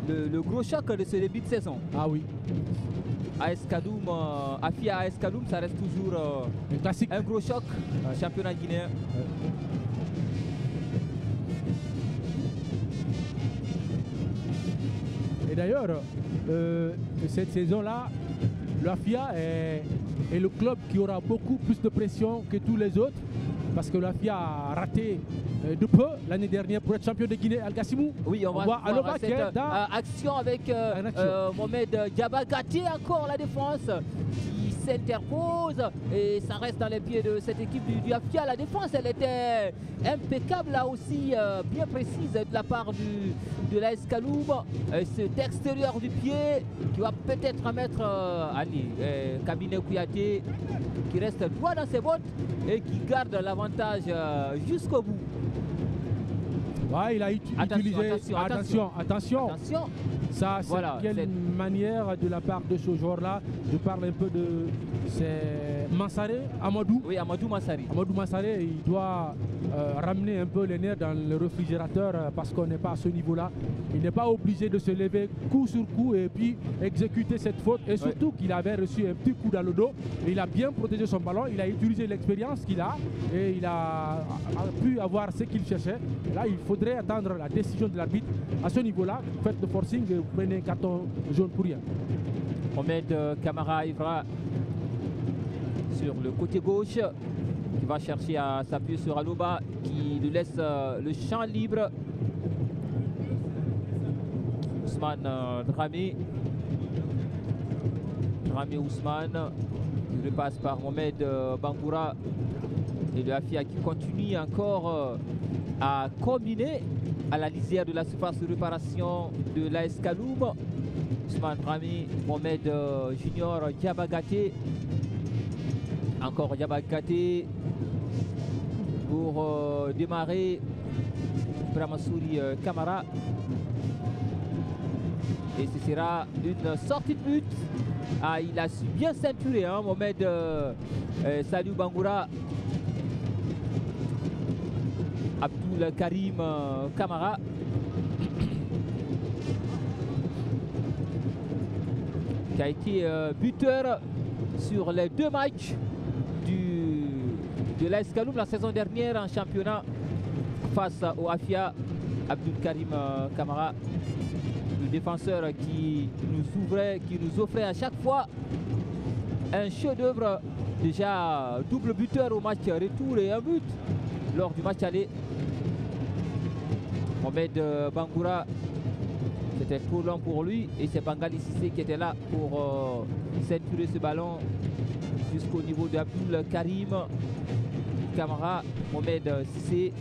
le gros choc de ce début de saison. Ah oui. AS Kaloum, Afia AS Kaloum, ça reste toujours un classique. Un gros choc, championnat guinéen. Et d'ailleurs, cette saison-là, l'Afia est le club qui aura beaucoup plus de pression que tous les autres, parce que l'Afia a raté de peu l'année dernière pour être champion de Guinée, Al-Gassimou. Oui, on va voir cette action avec Mohamed Diabagati, encore la défense qui s'interpose et ça reste dans les pieds de cette équipe du Afia. La défense, elle était impeccable là aussi, bien précise de la part de l'AS Kaloum. Cet extérieur du pied qui va peut-être mettre Kabiné Kouyaté qui reste droit dans ses bottes et qui garde l'avantage jusqu'au bout. Ouais, il a utilisé. Attention. Ça, c'est quelle manière de la part de ce joueur-là. Je parle un peu de Mansaré, Amadou. Oui, Amadou Mansaré. Amadou Mansaré, il doit ramener un peu les nerfs dans le réfrigérateur parce qu'on n'est pas à ce niveau-là. Il n'est pas obligé de se lever coup sur coup et puis exécuter cette faute. Et surtout qu'il avait reçu un petit coup dans le dos. Il a bien protégé son ballon. Il a utilisé l'expérience qu'il a et il a pu avoir ce qu'il cherchait. Et là, il faudrait attendre la décision de l'arbitre. À ce niveau-là, faites le forcing et vous prenez un carton jaune pour rien. Mohamed Kamara Ivra sur le côté gauche qui va chercher à s'appuyer sur Aloba qui lui laisse le champ libre. Ousmane Dramé Ousmane qui repasse par Mohamed Bangoura et le Afia qui continue encore à combiner à la lisière de la surface de réparation de l'AS Kaloum. Ousmane Dramé, Mohamed Junior Diabagate. Encore Diabagate pour démarrer Bramassouri Kamara. Et ce sera une sortie de but. Ah, il a su bien ceinturer Mohamed Salou Bangoura. Abdul Karim Kamara. Qui a été buteur sur les 2 matchs de l'AS Kaloum la saison dernière en championnat face au Afia. Abdul Karim Kamara, le défenseur qui nous offrait à chaque fois un chef-d'œuvre. Déjà double buteur au match retour et un but lors du match aller. Mohamed Bangoura, c'était trop long pour lui et c'est Bangali Sissé qui était là pour ceinturer ce ballon jusqu'au niveau d'Abdul Karim Kamara. Mohamed Sissé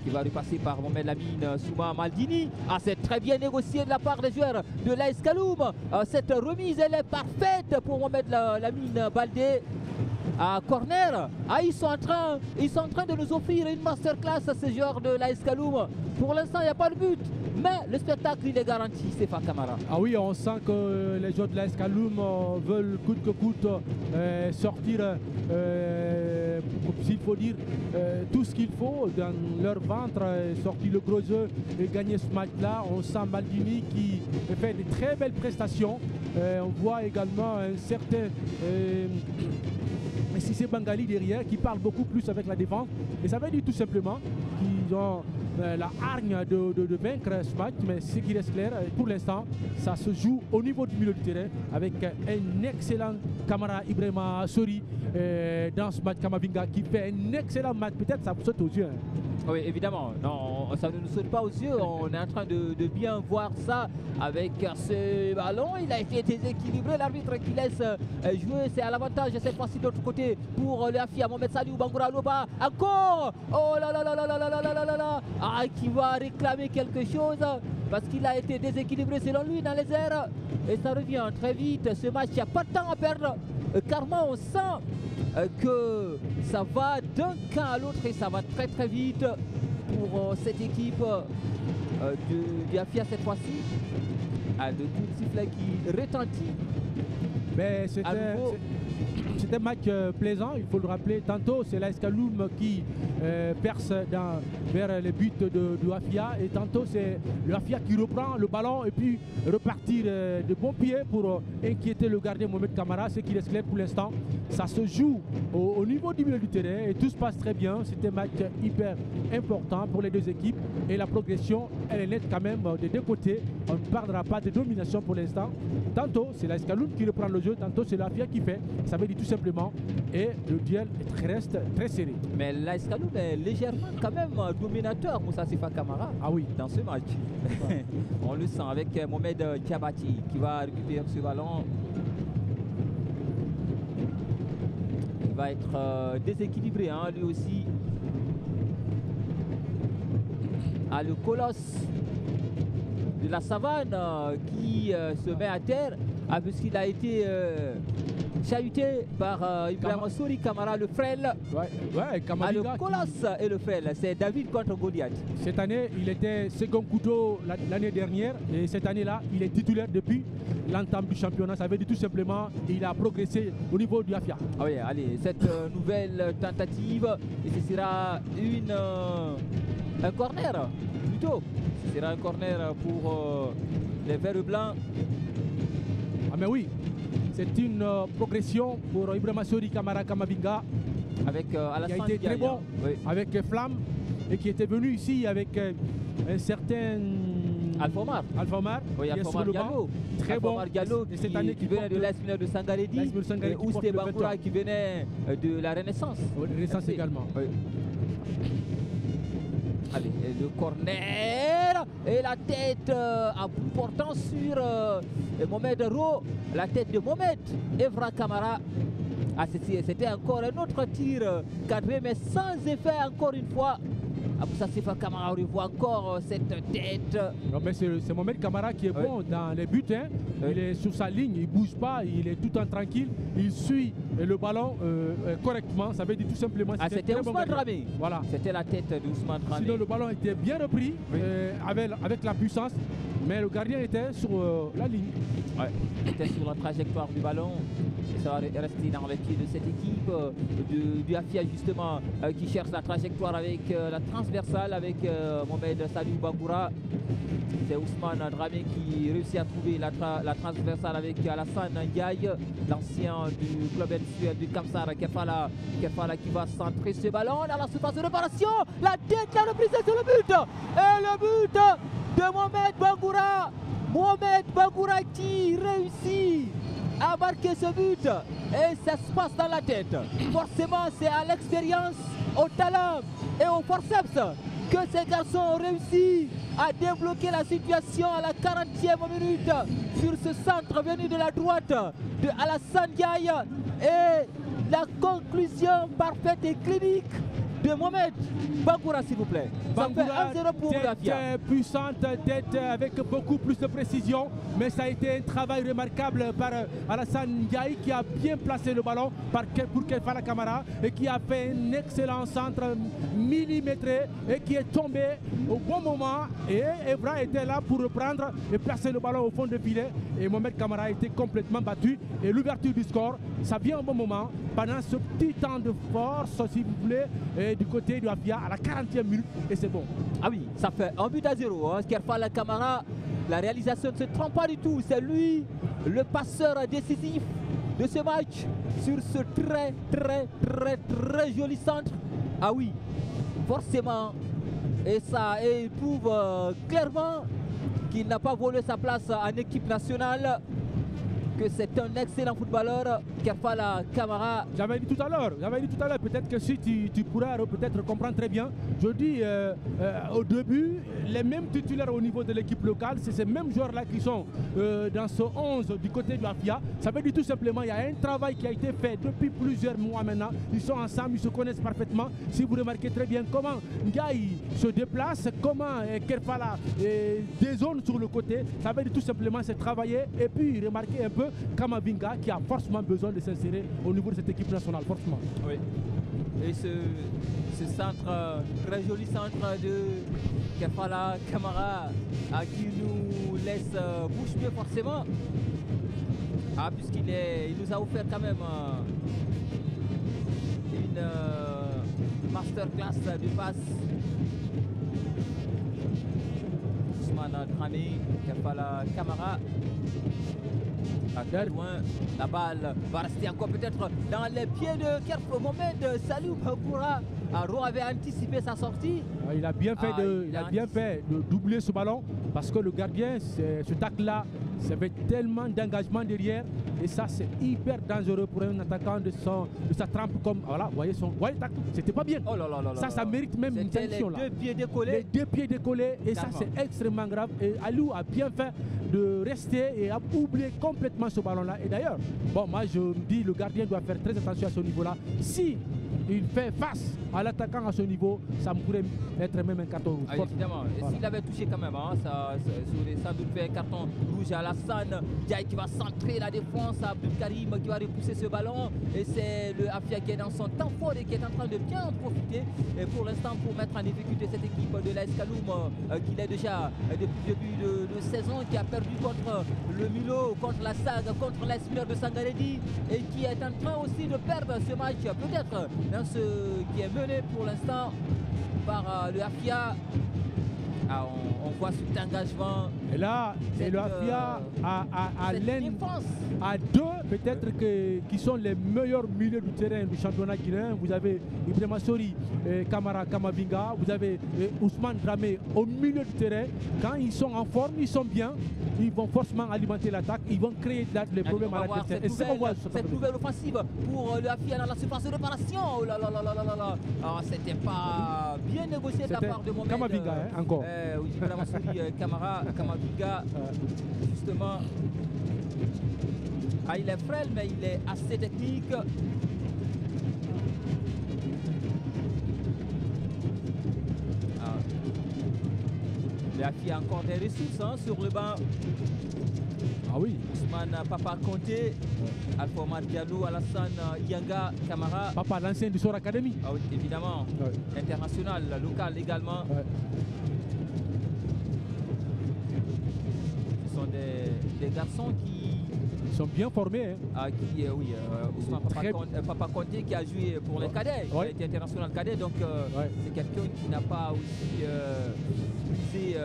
qui va repasser par Mohamed Lamine Souma Maldini. Ah, c'est très bien négocié de la part des joueurs de l'AS Kaloum. Cette remise, elle est parfaite pour Mohamed Lamine Baldé. À corner, ils sont en train de nous offrir une masterclass à ces joueurs de l'AS Kaloum. Pour l'instant, il n'y a pas de but, mais le spectacle il est garanti, Stéphane Camara. Ah oui, on sent que les joueurs de l'AS Kaloum veulent coûte que coûte sortir, s'il faut dire, tout ce qu'il faut dans leur ventre, sortir le gros jeu et gagner ce match-là. On sent Maldini qui fait de très belles prestations. On voit également un certain Sissé Bangali derrière qui parle beaucoup plus avec la défense. Et ça veut dire tout simplement qu'ils ont la hargne de vaincre ce match. Mais ce qui reste clair, pour l'instant, ça se joue au niveau du milieu du terrain avec un excellent Kamara Ibrahima Sori dans ce match. Kamavinga qui fait un excellent match. Peut-être ça vous saute aux yeux. Oui, évidemment. Non, ça ne nous saute pas aux yeux. On est en train de bien voir ça avec ce ballon. Il a été déséquilibré. L'arbitre qui laisse jouer, c'est à l'avantage cette fois-ci de l'autre côté pour le Afia. Mohamed Salou Bangoura Loba. Encore. Oh là là là là là là là là là là. Ah, qui va réclamer quelque chose parce qu'il a été déséquilibré selon lui dans les airs. Et ça revient très vite. Ce match, il n'y a pas de temps à perdre. Carrément, on sent que ça va d'un camp à l'autre et ça va très très vite pour cette équipe du Afia cette fois-ci. Le coup de sifflet qui retentit. Mais c'était un match plaisant, il faut le rappeler. Tantôt, c'est l'AS Kaloum qui perce vers les buts du Afia, et tantôt, c'est le Afia qui reprend le ballon et puis repartir de bon pied pour inquiéter le gardien Mohamed Kamara, ce qui laisse clair pour l'instant. Ça se joue au niveau du milieu du terrain et tout se passe très bien. C'était un match hyper important pour les deux équipes et la progression, elle est nette quand même des deux côtés. On ne parlera pas de domination pour l'instant. Tantôt, c'est l'AS Kaloum qui reprend le jeu, tantôt c'est l'Afia qui fait. Ça veut dire tout simplement, et le duel reste très serré. Mais l'AS Kaloum est légèrement quand même dominateur, Moussa Sifa Kamara, dans ce match. On le sent avec Mohamed Diabati qui va récupérer ce ballon. Il va être déséquilibré, hein, lui aussi. Ah, le colosse de la savane qui se met à terre puisqu'il a été chahuté par Ibrahima Souri Kamara, le frêle. Le colosse et le frêle, c'est David contre Goliath. Cette année, il était second couteau l'année dernière et cette année-là, il est titulaire depuis l'entame du championnat. Ça veut dire tout simplement qu'il a progressé au niveau du Afia. Ah oui, allez, cette nouvelle tentative, et ce sera un corner plutôt. Ce sera un corner pour les Verts Blancs. Ah mais oui, c'est une progression pour Ibrahima Souri Kamara Kamavinga avec Alassane qui a été très bon avec Flamme et qui était venu ici avec un certain Alfomar. Oui, Alfomar Diallo. Très Alfomar bon. Diallo cette année qui venait de l'Esmineur de Sangaredi et Ousté Bangoura qui venait de la Renaissance. Renaissance également. Oui. Allez, le corner et la tête à bout portant sur Mohamed Ro, la tête de Mohamed Evra Kamara. Ah, c'était encore un autre tir cadré mais sans effet encore une fois. Moussa Sifa Kamara revoit encore cette tête. Non, mais c'est Mohamed Kamara qui est bon dans les buts. Hein. Il est sur sa ligne, il ne bouge pas, il est tout en tranquille. Il suit le ballon correctement. Ça veut dire tout simplement que c'était Ousmane Dramé. Voilà. C'était la tête d'Ousmane Dramé. Sinon, le ballon était bien repris avec la puissance. Mais le gardien était sur la ligne. Il était sur la trajectoire du ballon. Et ça va rester dans les pieds de cette équipe du Afia justement qui cherche la trajectoire avec la transversale avec Mohamed Salou Bangoura. C'est Ousmane Dramé qui réussit à trouver la transversale avec Alassane Ndiaye, l'ancien du club NCL du Kamsar. Kefala qui va centrer ce ballon dans la surface de réparation. La tête, la reprise sur le but. Et le but de Mohamed Bangoura. Mohamed Bangoura qui réussit à marquer ce but. Et ça se passe dans la tête. Forcément, c'est à l'expérience, au talent et au forceps que ces garçons ont réussi à débloquer la situation à la 40e minute sur ce centre venu de la droite de Alassane Ndiaye. Et la conclusion parfaite et clinique de Mohamed Bangoura, s'il vous plaît. Ça fait 1-0 pour l'Afia. Tête puissante, tête avec beaucoup plus de précision, mais ça a été un travail remarquable par Alassane Ndiaye qui a bien placé le ballon pour Kefala Kamara et qui a fait un excellent centre millimétré et qui est tombé au bon moment. Et Evra était là pour reprendre et placer le ballon au fond de filet. Et Mohamed Kamara a été complètement battu. Et l'ouverture du score, ça vient au bon moment pendant ce petit temps de force, si vous voulez, du côté du Afia à la 40e minute. Et c'est bon. Ah oui, ça fait 1-0. Hein. Kefala Kamara, la réalisation ne se trompe pas du tout. C'est lui le passeur décisif de ce match sur ce très joli centre. Ah oui, forcément. Et ça prouve clairement qu'il n'a pas volé sa place en équipe nationale. Que c'est un excellent footballeur, Kefala Kamara. J'avais dit tout à l'heure, peut-être que si tu pourras peut-être comprendre très bien. Je dis au début, les mêmes titulaires au niveau de l'équipe locale, c'est ces mêmes joueurs-là qui sont dans ce 11 du côté du Afia. Ça veut dire tout simplement, il y a un travail qui a été fait depuis plusieurs mois maintenant. Ils sont ensemble, ils se connaissent parfaitement. Si vous remarquez très bien comment Ndiaye se déplace, comment Kefala dézone sur le côté, ça veut dire tout simplement c'est travailler et puis remarquer un peu Kamavinga qui a forcément besoin de s'insérer au niveau de cette équipe nationale, forcément. Oui. Et ce centre, très joli centre de Kefala Kamara qui nous laisse bouche mieux forcément. Ah, puisqu'il nous a offert quand même une masterclass de passe. Ousmane Dramé, Kefala Camara. À très loin, la balle va rester encore peut-être dans les pieds de Kerf Mohamed Salou Bangoura. Aro avait anticipé sa sortie. Il a bien fait, de doubler ce ballon parce que le gardien, ce tacle-là, ça fait tellement d'engagement derrière et ça c'est hyper dangereux pour un attaquant de sa trempe comme voilà, voyez tacle, c'était pas bien. Oh là là là là ça mérite même une sanction là. Les 2 pieds décollés. Les 2 pieds décollés et ça c'est extrêmement grave et Aliou a bien fait de rester et a oublié complètement ce ballon là et d'ailleurs, bon moi je me dis le gardien doit faire très attention à ce niveau là. Si il fait face à l'attaquant à ce niveau, ça pourrait être même un carton rouge. Ah, évidemment, voilà. S'il avait touché quand même, hein, ça aurait sans doute fait un carton rouge à Alassane Diaye qui va centrer la défense, à Abdul Karim qui va repousser ce ballon. Et c'est le Afia qui est dans son temps fort et qui est en train de bien en profiter. Et pour l'instant, pour mettre en difficulté cette équipe de l'AS Kaloum, qui est déjà depuis le début de saison, qui a perdu contre le Milo, contre la SAG, contre l'AS Mineur de Sangaredi, et qui est en train aussi de perdre ce match, peut-être dans ce qui est mené pour l'instant par le Afia. Ah, on voit cet engagement. Et là, le Afia a l'un à deux, peut-être qui sont les meilleurs milieux du terrain du championnat guinéen. Vous avez Ibrahima Sori, Kamara Kamavinga, vous avez Ousmane Dramé au milieu du terrain. Quand ils sont en forme, ils sont bien, ils vont forcément alimenter l'attaque, ils vont créer des problèmes à l'adversaire. Et c'est qu'on voit cette nouvelle offensive pour le Afia dans la surface de réparation. Oh là là là là là là. Ah, c'était pas bien négocié de la part de Mohamed. Kamavinga, encore. Ibrahima Sori, Kamavinga, justement. Ah, il est frêle, mais il est assez technique. Il a encore des ressources hein, sur le banc. Ah oui. Ousmane Papa Conté, Alpha Omar Diallo, Alassane Yanga, Camara. Papa, l'ancien du Sor Academy. Ah oui, évidemment. Ouais. International, local également. Ouais. Ce sont des garçons qui sont bien formés. Hein. Oui, Ousmane Papa Conté qui a joué pour les cadets, il a été international cadet, donc c'est quelqu'un qui n'a pas aussi visé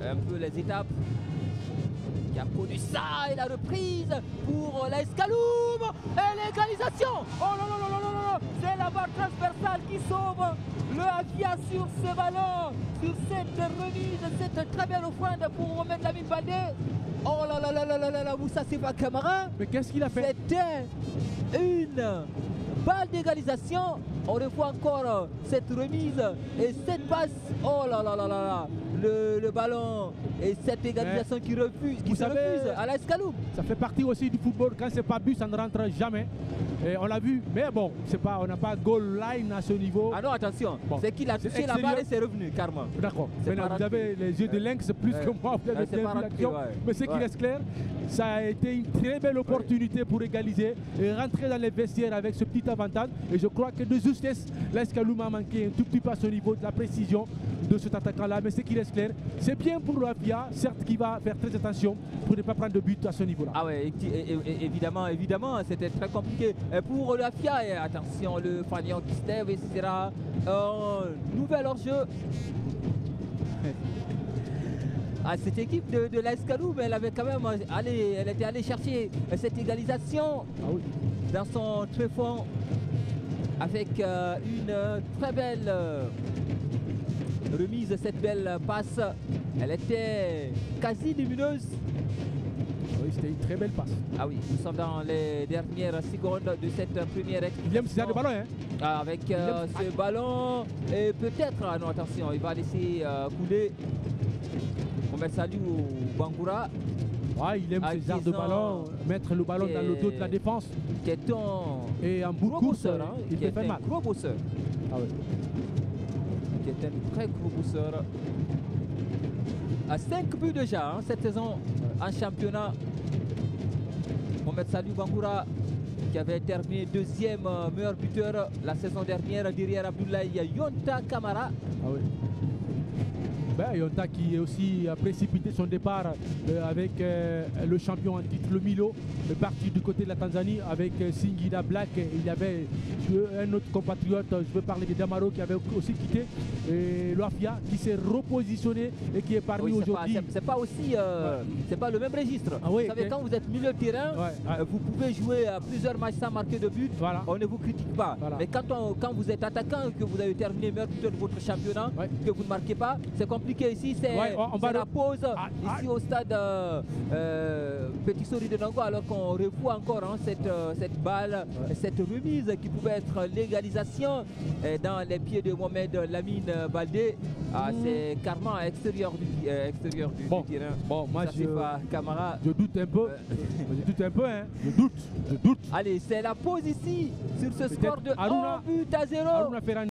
un peu les étapes, qui a connu ça et la reprise pour l'AS Kaloum et l'égalisation. Oh là là là là là là, c'est la barre transversale qui sauve le Afia sur ce ballon, sur cette remise, cette très belle offrande pour Mohamed Lamine Baldé. Oh là là là là là là là, Moussa Sifa Camara. Mais qu'est-ce qu'il a fait? C'était une balle d'égalisation. On revoit encore cette remise et cette passe. Oh là là là là là. Le ballon et cette égalisation qui se refuse à l'AS Kaloum. Ça fait partie aussi du football. Quand c'est pas but, ça ne rentre jamais. Et on l'a vu. Mais bon, on n'a pas goal line à ce niveau. Ah non, attention. Bon, c'est qu'il a touché la balle et c'est revenu, carrément. D'accord. Vous avez les yeux de lynx plus que moi. Vous avez bien vu l'action. Mais ce qui reste clair, ça a été une très belle opportunité pour égaliser et rentrer dans les vestiaires avec ce petit avantage. Et je crois que de justesse, l'AS Kaloum a manqué un tout petit peu à ce niveau de la précision de cet attaquant-là. Mais ce qui reste clair, c'est bien pour l'Afia, certes, qui va faire très attention pour ne pas prendre de but à ce niveau-là. Ah ouais, évidemment, c'était très compliqué pour l'Afia. Et attention, le Fagnon qui se lève et ce sera un nouvel hors-jeu. Cette équipe de l'AS Kaloum, elle avait quand même elle était allée chercher cette égalisation dans son tréfonds avec une très belle remise, cette belle passe. Elle était quasi lumineuse. Oui, c'était une très belle passe. Ah oui, nous sommes dans les dernières secondes de cette première exposition. William César de ballon, hein. Avec ce ballon, et peut-être, non attention, il va laisser couler. On met salut au Bangoura. Ouais, il aime ce genre de ballon, mettre le ballon dans le dos de la défense. Et en bout de course, il fait mal. Gros bosseur. Ah oui. Qui est un très gros bosseur. À 5 buts déjà cette saison en championnat. Mohamed Salou Bangoura qui avait terminé deuxième meilleur buteur la saison dernière derrière Abdoulaye Yonta Kamara. Ah oui. Yonta qui aussi a précipité son départ avec le champion en titre, le Milo, parti du côté de la Tanzanie avec Singida Black. Il y avait un autre compatriote, je veux parler de Damaro, qui avait aussi quitté, et Loafia qui s'est repositionné et qui est parmi aujourd'hui. C'est pas aussi, c'est pas le même registre. Vous savez, quand vous êtes milieu de terrain, vous pouvez jouer à plusieurs matchs sans marquer de but, on ne vous critique pas. Mais quand vous êtes attaquant, que vous avez terminé meilleur buteur de votre championnat, que vous ne marquez pas, c'est compliqué ici. C'est la pause ici au stade Petit Sori de Nango, alors qu'on revoit encore cette balle, cette remise qui pouvait être légalisation dans les pieds de Mohamed Lamine Baldé. C'est carrément à extérieur du terrain. Bon, moi Camara. Je doute un peu. Je doute un peu, hein. Je doute. Allez, c'est la pause ici sur ce score de 1 but à 0.